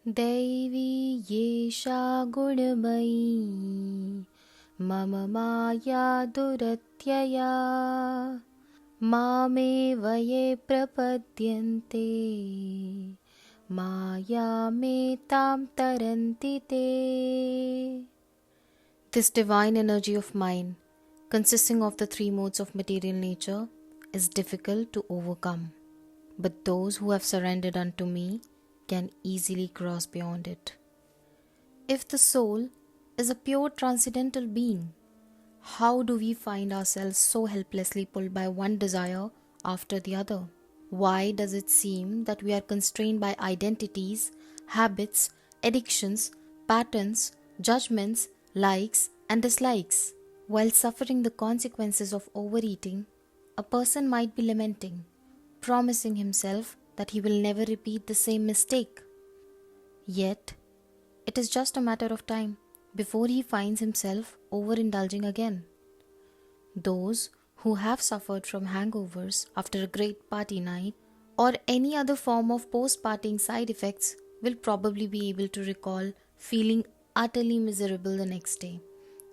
दैवी येषा गुणमयी मम माया दुरत्यया मामेव ये प्रपद्यन्ते मायामेतां तरन्ति ते. This divine energy of mine, consisting of the three modes of material nature, is difficult to overcome, but those who have surrendered unto me can easily cross beyond it. If the soul is a pure transcendental being, how do we find ourselves so helplessly pulled by one desire after the other? Why does it seem that we are constrained by identities, habits, addictions, patterns, judgments, likes and dislikes? While suffering the consequences of overeating, a person might be lamenting, promising himself that he will never repeat the same mistake. Yet, it is just a matter of time before he finds himself overindulging again. Those who have suffered from hangovers after a great party night or any other form of post-partying side effects will probably be able to recall feeling utterly miserable the next day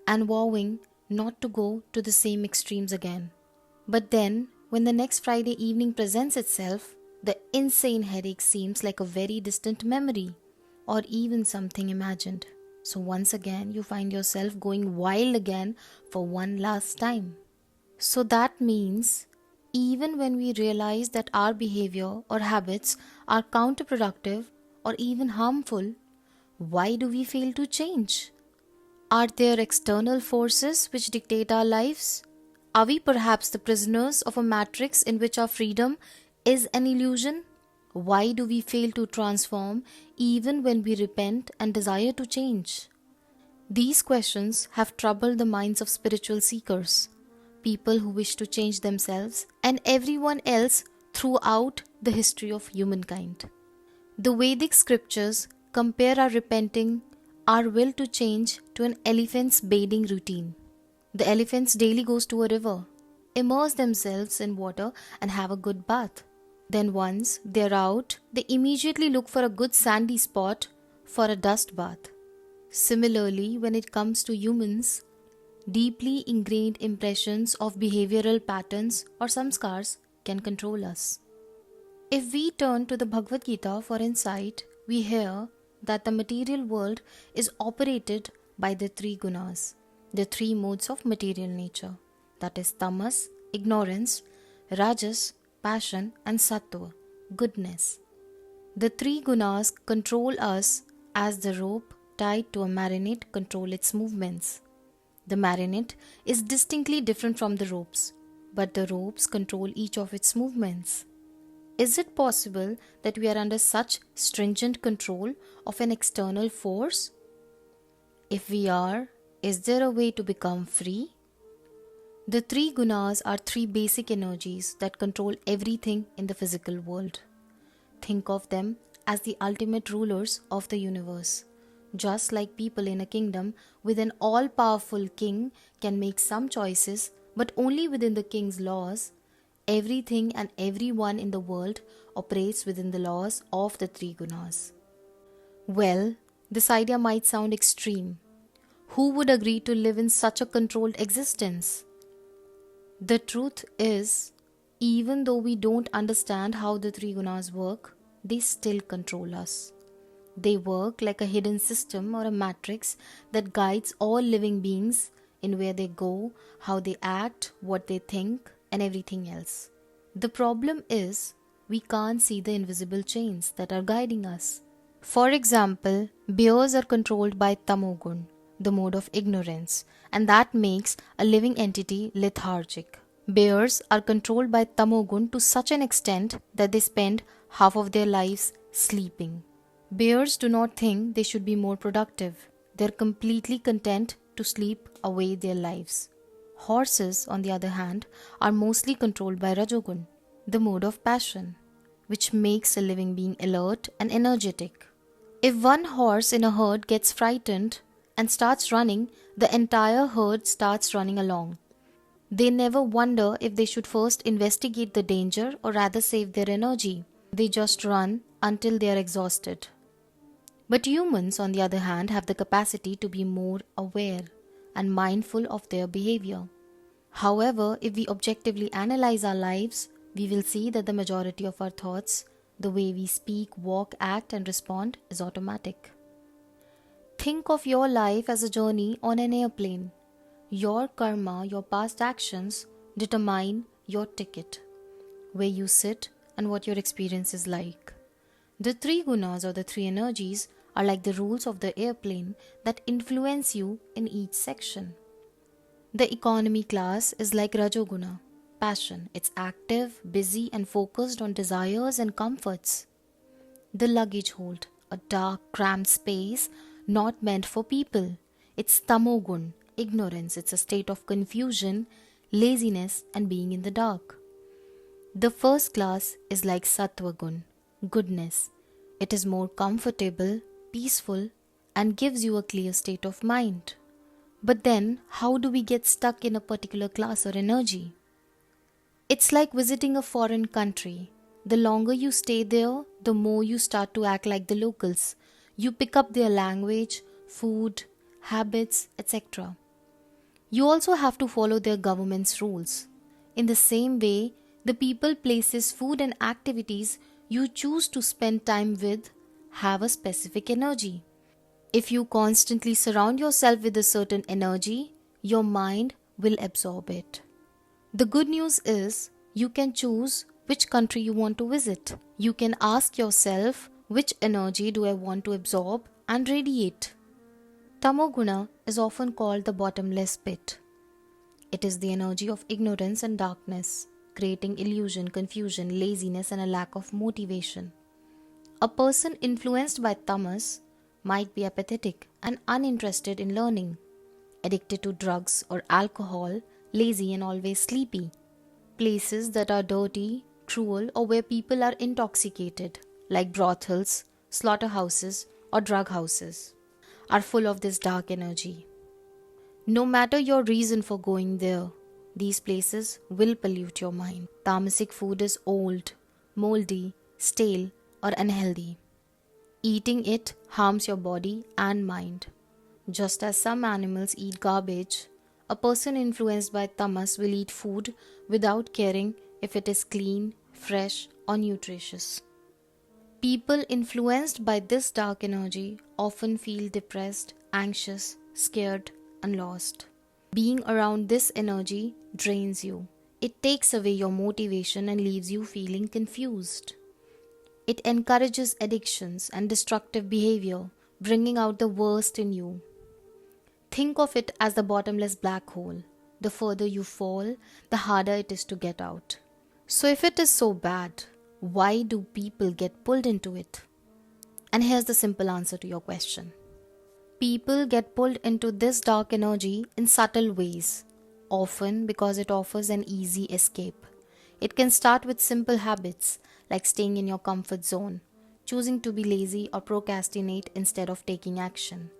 and vowing not to go to the same extremes again. But then, when the next Friday evening presents itself, the insane headache seems like a very distant memory or even something imagined. So once again, you find yourself going wild again for one last time. So that means even when we realize that our behavior or habits are counterproductive or even harmful, why do we fail to change? Are there external forces which dictate our lives? Are we perhaps the prisoners of a matrix in which our freedom is an illusion? Why do we fail to transform even when we repent and desire to change? These questions have troubled the minds of spiritual seekers, people who wish to change themselves and everyone else throughout the history of humankind. The Vedic scriptures compare our repenting, our will to change, to an elephant's bathing routine. The elephants daily goes to a river, immerse themselves in water and have a good bath. Then once they're out, they immediately look for a good sandy spot for a dust bath. Similarly, when it comes to humans, deeply ingrained impressions of behavioral patterns or samskars can control us. If we turn to the Bhagavad Gita for insight, we hear that the material world is operated by the three gunas, the three modes of material nature, that is tamas, ignorance, rajas, passion and sattva, goodness. The three gunas control us as the rope tied to a marionette control its movements. The marionette is distinctly different from the ropes, but the ropes control each of its movements. Is it possible that we are under such stringent control of an external force? If we are, is there a way to become free? The three gunas are three basic energies that control everything in the physical world. Think of them as the ultimate rulers of the universe. Just like people in a kingdom with an all-powerful king can make some choices, but only within the king's laws, everything and everyone in the world operates within the laws of the three gunas. Well, this idea might sound extreme. Who would agree to live in such a controlled existence? The truth is, even though we don't understand how the three gunas work, they still control us. They work like a hidden system or a matrix that guides all living beings in where they go, how they act, what they think, and everything else. The problem is, we can't see the invisible chains that are guiding us. For example, bears are controlled by tamogun, the mode of ignorance, and that makes a living entity lethargic. Bears are controlled by tamogun to such an extent that they spend half of their lives sleeping. Bears do not think they should be more productive. They are completely content to sleep away their lives. Horses, on the other hand, are mostly controlled by rajogun, the mode of passion, which makes a living being alert and energetic. If one horse in a herd gets frightened and starts running, the entire herd starts running along. They never wonder if they should first investigate the danger or rather save their energy. They just run until they are exhausted. But humans, on the other hand, have the capacity to be more aware and mindful of their behavior. However, if we objectively analyze our lives, we will see that the majority of our thoughts, the way we speak, walk, act, and respond, is automatic. Think of your life as a journey on an airplane. Your karma, your past actions, determine your ticket, where you sit, and what your experience is like. The three gunas or the three energies are like the rules of the airplane that influence you in each section. The economy class is like Rajoguna, passion. It's active, busy, and focused on desires and comforts. The luggage hold, a dark, cramped space not meant for people. It's Tamogun, ignorance. It's a state of confusion, laziness, and being in the dark. The first class is like Sattvagun, goodness. It is more comfortable, peaceful, and gives you a clear state of mind. But then, how do we get stuck in a particular class or energy? It's like visiting a foreign country. The longer you stay there, the more you start to act like the locals. You pick up their language, food, habits, etc. You also have to follow their government's rules. In the same way, the people, places, food, and activities you choose to spend time with have a specific energy. If you constantly surround yourself with a certain energy, your mind will absorb it. The good news is you can choose which country you want to visit. You can ask yourself, which energy do I want to absorb and radiate? Tamoguna is often called the bottomless pit. It is the energy of ignorance and darkness, creating illusion, confusion, laziness, and a lack of motivation. A person influenced by tamas might be apathetic and uninterested in learning, addicted to drugs or alcohol, lazy and always sleepy. Places that are dirty, cruel, or where people are intoxicated, like brothels, slaughterhouses, or drug houses, are full of this dark energy. No matter your reason for going there, these places will pollute your mind. Tamasic food is old, moldy, stale, or unhealthy. Eating it harms your body and mind. Just as some animals eat garbage, a person influenced by tamas will eat food without caring if it is clean, fresh, or nutritious. People influenced by this dark energy often feel depressed, anxious, scared, and lost. Being around this energy drains you. It takes away your motivation and leaves you feeling confused. It encourages addictions and destructive behavior, bringing out the worst in you. Think of it as the bottomless black hole. The further you fall, the harder it is to get out. So if it is so bad, why do people get pulled into it? And here's the simple answer to your question. People get pulled into this dark energy in subtle ways, often because it offers an easy escape. It can start with simple habits like staying in your comfort zone, choosing to be lazy or procrastinate instead of taking action,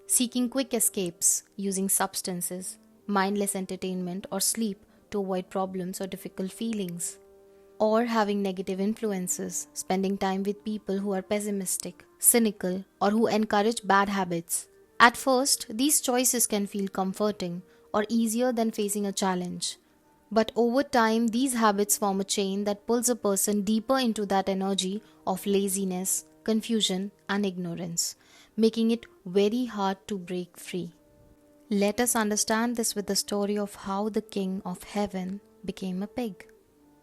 seeking quick escapes using substances, mindless entertainment, or sleep to avoid problems or difficult feelings, or having negative influences, spending time with people who are pessimistic, cynical, or who encourage bad habits. At first, these choices can feel comforting or easier than facing a challenge. But over time, these habits form a chain that pulls a person deeper into that energy of laziness, confusion, and ignorance, making it very hard to break free. Let us understand this with the story of how the king of heaven became a pig.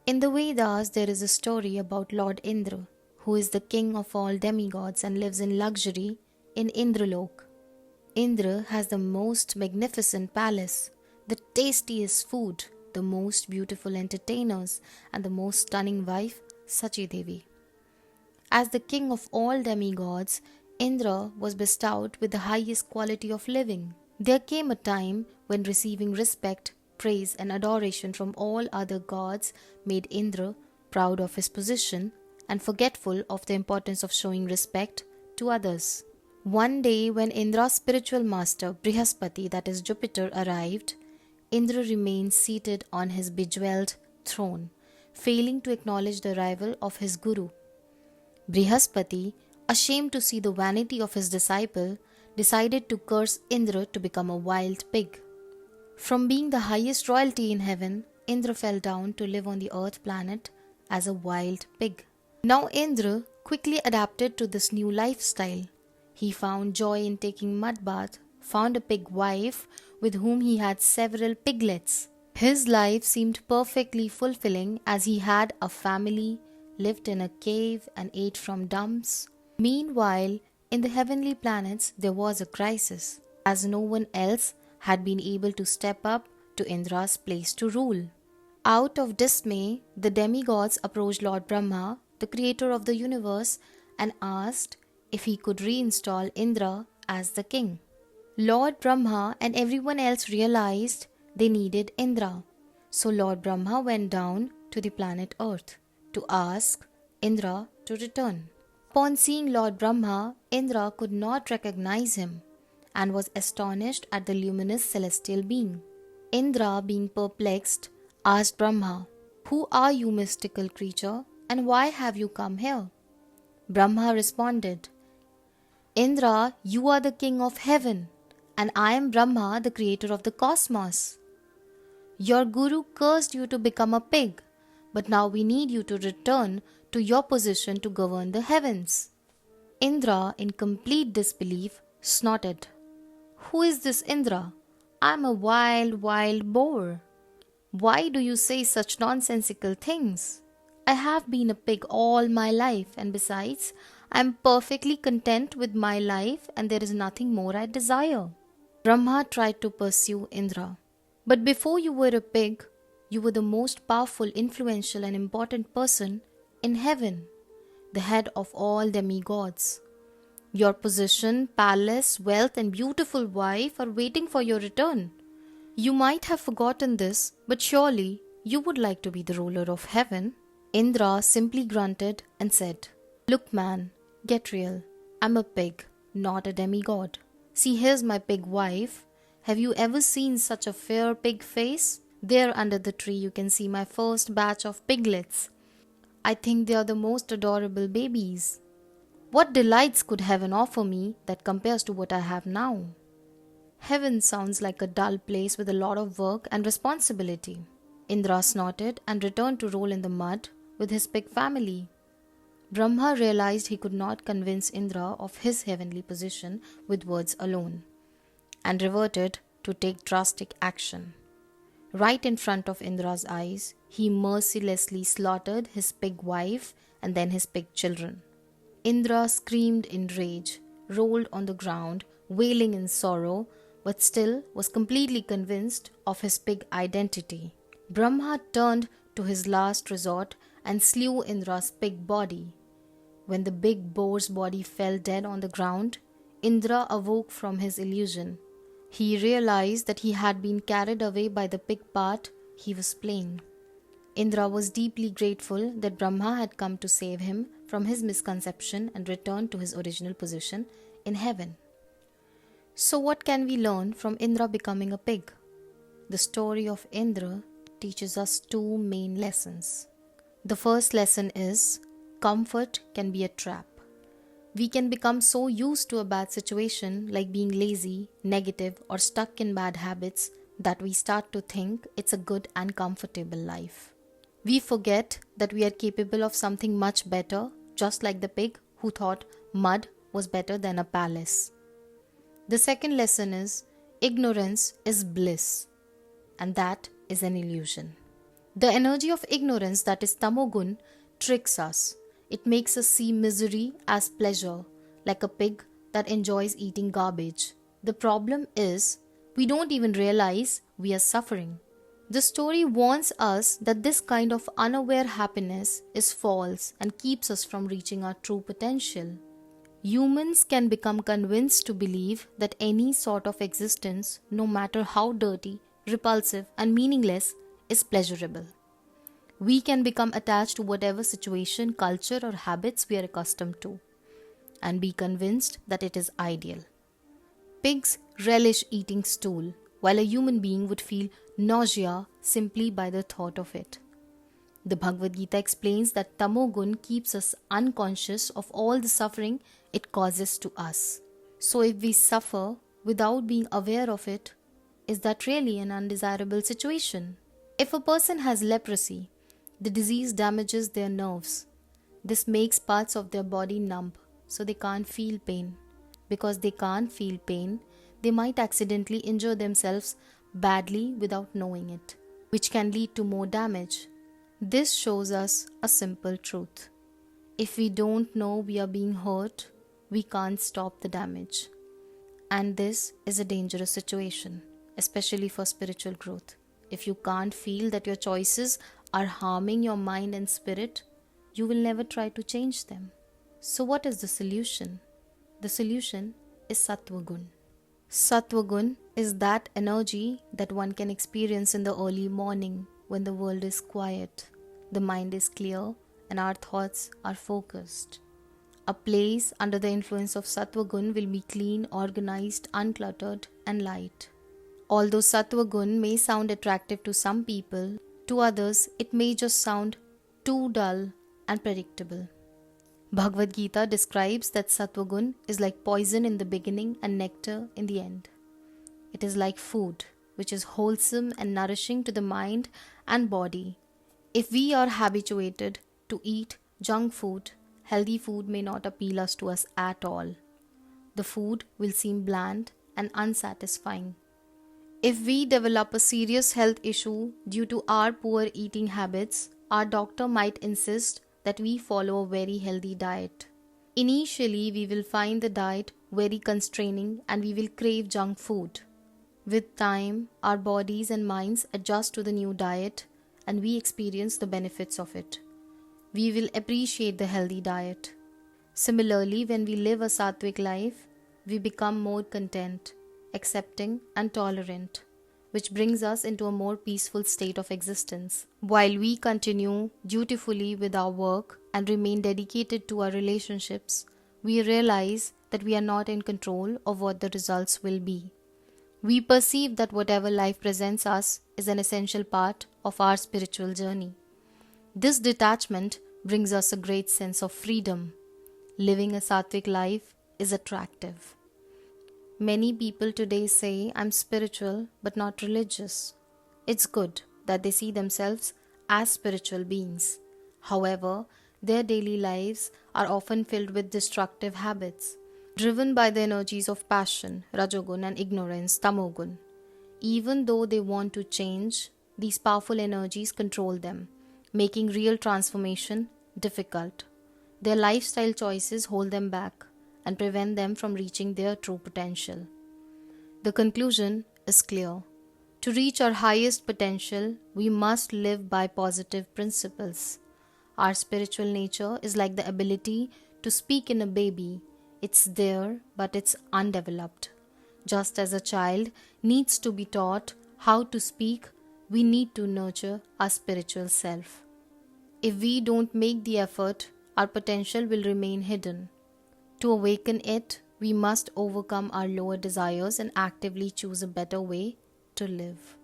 In the Vedas, there is a story about Lord Indra, who is the king of all demigods and lives in luxury in Indralok. Indra has the most magnificent palace, the tastiest food, the most beautiful entertainers, and the most stunning wife, Sachi Devi. As the king of all demigods, Indra was bestowed with the highest quality of living. There came a time when receiving respect, praise, and adoration from all other gods made Indra proud of his position and forgetful of the importance of showing respect to others. One day, when Indra's spiritual master, Brihaspati, that is Jupiter, arrived, Indra remained seated on his bejeweled throne, failing to acknowledge the arrival of his guru. Brihaspati ashamed to see the vanity of his disciple, decided to curse Indra to become a wild pig. From being the highest royalty in heaven, Indra fell down to live on the earth planet as a wild pig. Now Indra quickly adapted to this new lifestyle. He found joy in taking mud bath, found a pig wife with whom he had several piglets. His life seemed perfectly fulfilling as he had a family, lived in a cave and ate from dumps. Meanwhile, in the heavenly planets there was a crisis, as no one else had been able to step up to Indra's place to rule. Out of dismay, the demigods approached Lord Brahma, the creator of the universe, and asked if he could reinstall Indra as the king. Lord Brahma and everyone else realized they needed Indra. So Lord Brahma went down to the planet Earth to ask Indra to return. Upon seeing Lord Brahma, Indra could not recognize him and was astonished at the luminous celestial being. Indra, being perplexed, asked Brahma, "Who are you, mystical creature, and why have you come here?" Brahma responded, "Indra, you are the king of heaven, and I am Brahma, the creator of the cosmos. Your guru cursed you to become a pig, but now we need you to return to your position to govern the heavens." Indra, in complete disbelief, snorted, "Who is this Indra? I am a wild boar. Why do you say such nonsensical things? I have been a pig all my life, and besides, I am perfectly content with my life and there is nothing more I desire." Brahma tried to pursue Indra. "But before you were a pig, you were the most powerful, influential and important person in heaven, the head of all demigods. Your position, palace, wealth and beautiful wife are waiting for your return. You might have forgotten this, but surely you would like to be the ruler of heaven." Indra simply grunted and said, "Look man, get real. I'm a pig, not a demigod. See, here's my pig wife. Have you ever seen such a fair pig face? There under the tree you can see my first batch of piglets. I think they are the most adorable babies. What delights could heaven offer me that compares to what I have now?" Heaven sounds like a dull place with a lot of work and responsibility. Indra snorted and returned to roll in the mud with his pig family. Brahma realized he could not convince Indra of his heavenly position with words alone, and reverted to take drastic action. Right in front of Indra's eyes, he mercilessly slaughtered his pig wife and then his pig children. Indra screamed in rage, rolled on the ground, wailing in sorrow, but still was completely convinced of his pig identity. Brahma turned to his last resort and slew Indra's pig body. When the big boar's body fell dead on the ground, Indra awoke from his illusion. He realized that he had been carried away by the pig part he was playing. Indra was deeply grateful that Brahma had come to save him from his misconception and return to his original position in heaven. So what can we learn from Indra becoming a pig? The story of Indra teaches us two main lessons. The first lesson is comfort can be a trap. We can become so used to a bad situation, like being lazy, negative, or stuck in bad habits, that we start to think it's a good and comfortable life. We forget that we are capable of something much better, just like the pig who thought mud was better than a palace. The second lesson is ignorance is bliss, and that is an illusion. The energy of ignorance, that is tamogun, tricks us. It makes us see misery as pleasure, like a pig that enjoys eating garbage. The problem is, we don't even realize we are suffering. The story warns us that this kind of unaware happiness is false and keeps us from reaching our true potential. Humans can become convinced to believe that any sort of existence, no matter how dirty, repulsive, and meaningless, is pleasurable. We can become attached to whatever situation, culture, or habits we are accustomed to, and be convinced that it is ideal. Pigs relish eating stool, while a human being would feel nausea simply by the thought of it. The Bhagavad Gita explains that tamogun keeps us unconscious of all the suffering it causes to us. So if we suffer without being aware of it, is that really an undesirable situation? If a person has leprosy, the disease damages their nerves. This makes parts of their body numb, so they can't feel pain. Because they can't feel pain, they might accidentally injure themselves badly without knowing it, which can lead to more damage. This shows us a simple truth. If we don't know we are being hurt, we can't stop the damage. And this is a dangerous situation, especially for spiritual growth. If you can't feel that your choices are harming your mind and spirit, you will never try to change them. So what is the solution? The solution is Sattva Gun. Sattva Gun is that energy that one can experience in the early morning when the world is quiet, the mind is clear, and our thoughts are focused. A place under the influence of Sattva Gun will be clean, organized, uncluttered, and light. Although Sattva Gun may sound attractive to some people, to others it may just sound too dull and predictable. Bhagavad Gita describes that Sattva Gun is like poison in the beginning and nectar in the end. It is like food, which is wholesome and nourishing to the mind and body. If we are habituated to eat junk food, healthy food may not appeal to us at all. The food will seem bland and unsatisfying. If we develop a serious health issue due to our poor eating habits, our doctor might insist that we follow a very healthy diet. Initially, we will find the diet very constraining and we will crave junk food. With time, our bodies and minds adjust to the new diet and we experience the benefits of it. We will appreciate the healthy diet. Similarly, when we live a sattvic life, we become more content, accepting and tolerant, which brings us into a more peaceful state of existence. While we continue dutifully with our work and remain dedicated to our relationships, we realize that we are not in control of what the results will be. We perceive that whatever life presents us is an essential part of our spiritual journey. This detachment brings us a great sense of freedom. Living a sattvic life is attractive. Many people today say, I'm spiritual but not religious. It's good that they see themselves as spiritual beings. However, their daily lives are often filled with destructive habits, driven by the energies of passion, rajogun, and ignorance, tamogun. Even though they want to change, these powerful energies control them, making real transformation difficult. Their lifestyle choices hold them back and prevent them from reaching their true potential. The conclusion is clear. To reach our highest potential, we must live by positive principles. Our spiritual nature is like the ability to speak in a baby. It's there, but it's undeveloped. Just as a child needs to be taught how to speak, we need to nurture our spiritual self. If we don't make the effort, our potential will remain hidden. To awaken it, we must overcome our lower desires and actively choose a better way to live.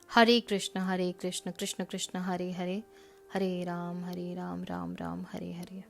Hare Krishna, Krishna Krishna, Hare Hare, Hare Ram, Ram Ram, Hare Hare.